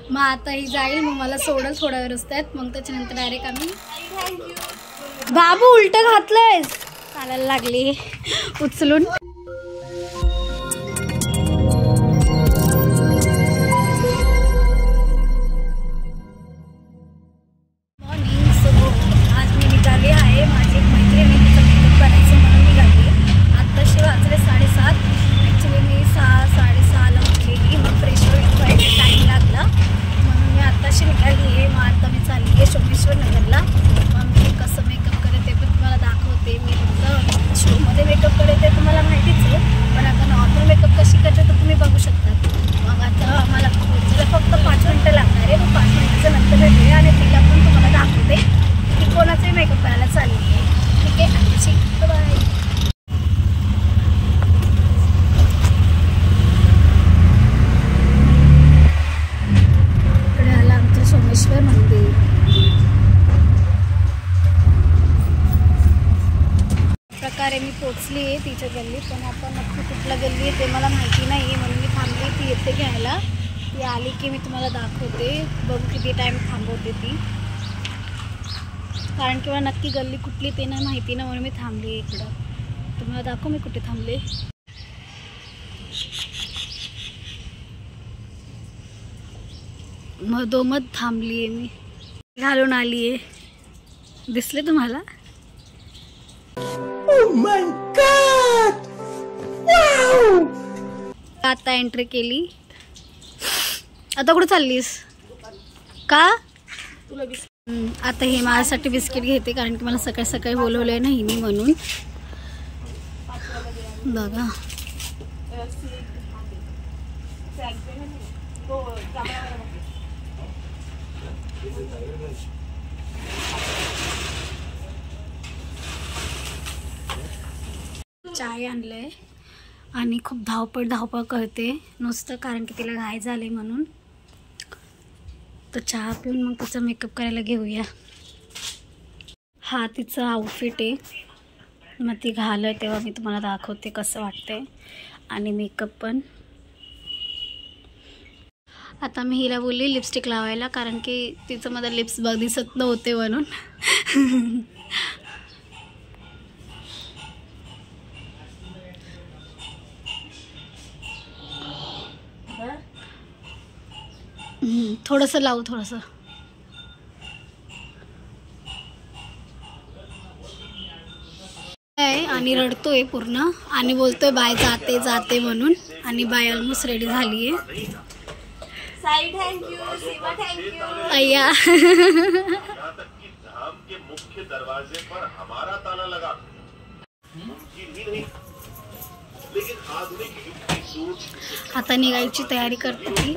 मग आता ही जाईल, मग मला सोडल थोड्या वेळ रस्त्यात, मग त्याच्यानंतर डायरेक्ट आम्ही बाबू उलट घातलंय चालायला लागली उचलून. आज मी निघाली आहे, माझी एक मैत्रीण तिचा मेकअप करायचं म्हणून निघाली. आत्ताशी वाजले 7:30. ॲक्च्युली मी 6-6:30ला उठलेली, मग फ्रेश व्हायला टाईम लागला म्हणून मी आत्ताशी निघाली आहे. मग आता मी चालली आहे सोमेश्वर नगरला. मग मी कसं मेकअप करते पण तुम्हाला दाखवते. मी फक्त शोमध्ये मेकअप करते तुम्हाला माहितीच आहे, पण आता नॉर्मल मेकअप कशी करते तर तुम्ही बघू शकता. मग आता मला तिला फक्त 5 मिनटं लागणार आहे. मग 5 मिनटाच्या नंतर भेटूया आणि तिला पण तुम्हाला दाखवते की कोणाचाही मेकअप करायला चालली आहे. ठीक आहे, आजची बाय. इकडे आला आमचं सोमेश्वर मंदिर. प्रकारे मी पोचली आहे तिच्या गल्लीत, पण आता नक्की कुठला गल्ली आहे ते मला माहिती नाही आहे म्हणून मी थांबली. ती येते घ्यायला, ती आली की मी तुम्हाला दाखवते. बघू किती टाईम थांबवते ती, कारण की मला नक्की गल्ली कुठली ते नाही माहिती ना, म्हणून मी थांबली इकडं. तुम्हाला दाखव मी कुठे थांबले. मधोमध थांबली आहे मी, घालून आली आहे. दिसले तुम्हाला? Oh my God! Wow! आता एंट्री केली. आता कुठं चाललीस का? आता हे माझ्यासाठी बिस्किट घेते, कारण की मला सकाळी सकाळी बोलवलंय ना हिने म्हणून. बघा चाय आणलंय आणि खूप धावपळ करते नुसतं, कारण की तिला घाई झाली म्हणून. तर चहा पिऊन मग तिचा मेकअप करायला घेऊया. हा तिचा आउटफिट आहे, मग ती घालय तेव्हा मी तुम्हाला दाखवते कसं वाटतंय. आणि मेकअप पण आता मी हिला बोलली लिपस्टिक लावायला, कारण की तिचं माझं लिप्स दिसत नव्हते म्हणून. थोडंसं लावू, थोडंसं. आणि रडतोय पूर्ण आणि बोलतोय बाय जाते जाते म्हणून. आणि बाय ऑलमोस्ट रेडी झाली आहे. अय्या आता निघायची तयारी करते ती.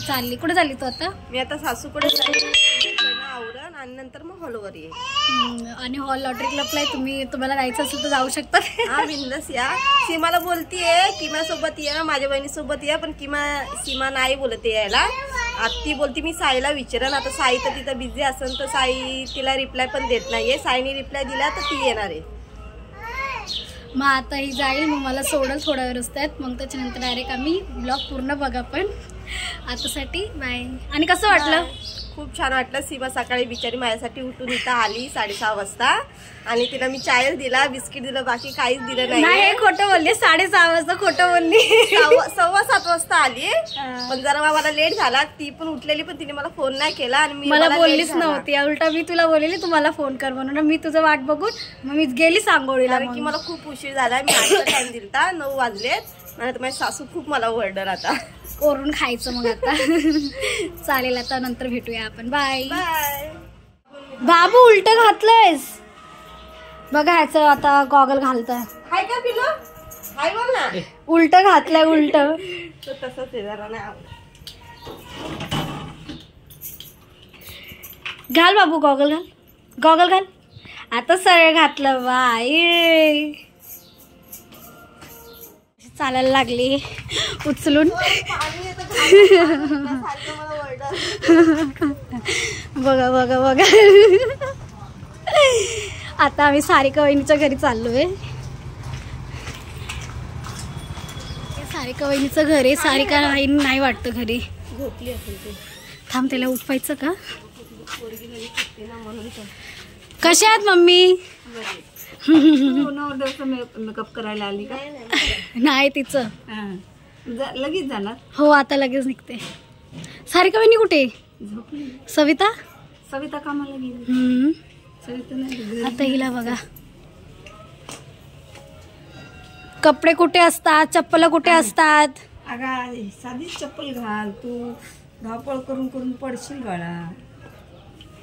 चालली कुठे झाली तू आता? मी आता सासूकडे चालली, आवरण आणि नंतर मग हॉलवर ये. आणि हॉल लॉटरी क्लबला आहे, तुम्हाला जायचं असेल तर जाऊ शकता. हा बिंदास या. सीमाला बोलतीये किमा सोबत या, माझ्या बहिणी सोबत या, पण सीमा नाही बोलते यायला. ती बोलती मी साईला विचारन. आता साई तर तिथं बिझी असेल तर साई तिला रिप्लाय पण देत नाहीये. साईने रिप्लाय दिला तर ती येणार आहे. मग आता ही जाईल, मग मला सोडल थोड्या वेळ रस्त्यात, मग त्याच्यानंतर डायरेक्ट आम्ही ब्लॉग पूर्ण बघा. पण आतासाठी बाय. आणि कसं वाटलं? खूप छान वाटलं. सीमा सकाळी बिचारी माझ्यासाठी उठून इथं आली 6:30 वाजता आणि तिला मी चायच दिला, बिस्किट दिलं, बाकी काहीच दिलं नाही. खोटं बोलली. 6:30 वाजता खोटं बोलली. 6:15 वाजता आली, पण जरा मला लेट झाला. ती पण उठलेली, पण तिने मला फोन नाही केला आणि मी मला बोललीच नव्हती. उलटा मी तुला बोललेली तुम्हाला फोन कर म्हणून. मी तुझं वाट बघून मग मी गेली सांगोळीला, कारण की मला खूप उशीर झाला. मी आजचा टाइम दिलता 9 वाजलेत. आणि माझी सासू खूप मला ओरडर आता ओरून खायचं. मग आता चालेल, आता नंतर भेटूया आपण. Bye bye. बाबू उलट घातलंयस बघा. ह्याचं आता गॉगल घालतोय. हाय का पिलो? हाय बोल ना. उलट घातलंय, उलट. तसंच आहे जरा नाही. घाल बाबू गॉगल घाल, गॉगल घाल. आता सरळ घातलं. बाय चालायला लागली उचलून. बघा बघा बघा. आता आम्ही सारिका वहिनीच्या घरी चाललोय. सारिका वहिनीचं घर आहे. सारिका वहिनी नाही वाटतं घरी. झोपली असेल ते. थांब त्याला उठवायचं का? कशा आहात मम्मी? मेकअप करायला आली का? नाही तिचं लगेच जाणार. हो आता लगेच निघते. सारिका वहिनी कुठे? झोपली. सविता सविता कामाला गेली. सविता नाही. आता हिला बघा. कपडे कुठे असतात? चप्पल कुठे असतात? अगं साधीच चप्पल घाल. तू धावपळ करून करून पडशील बाळा.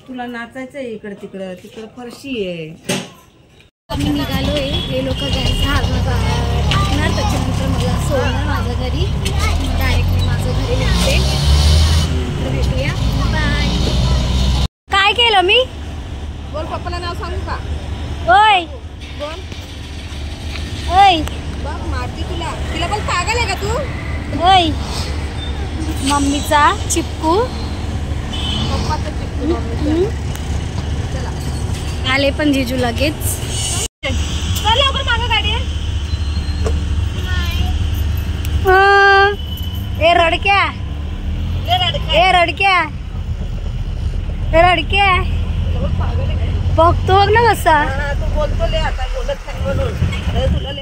तुला नाचायचंय इकडं तिकडं. तिकडं फरशी आहे. आम्ही निघालोय. हे लोक घरी टाकणार त्याच्यानंतर मला सोडणार माझ्या घरी. डायरेक्ट मी माझ्या घरी निघते. तर भेटूया. बाय. काय केलं मी? बोल पप्पाला नाव सांगू का? ओय बोल. ओय बघ मारती तुला. तिला पण पागल आहे का तू? ओय मम्मीचा चिपकू. पप्पाचं चिपकू. चला आले पण जिजू लगेच. चल लवकर मागं गाडी आहे. ए रडक्या. ए रडक्या. रडक्या बघतो बघ ना कसा. तू बोलतो ले आता बोलत नाही म्हणून. तुला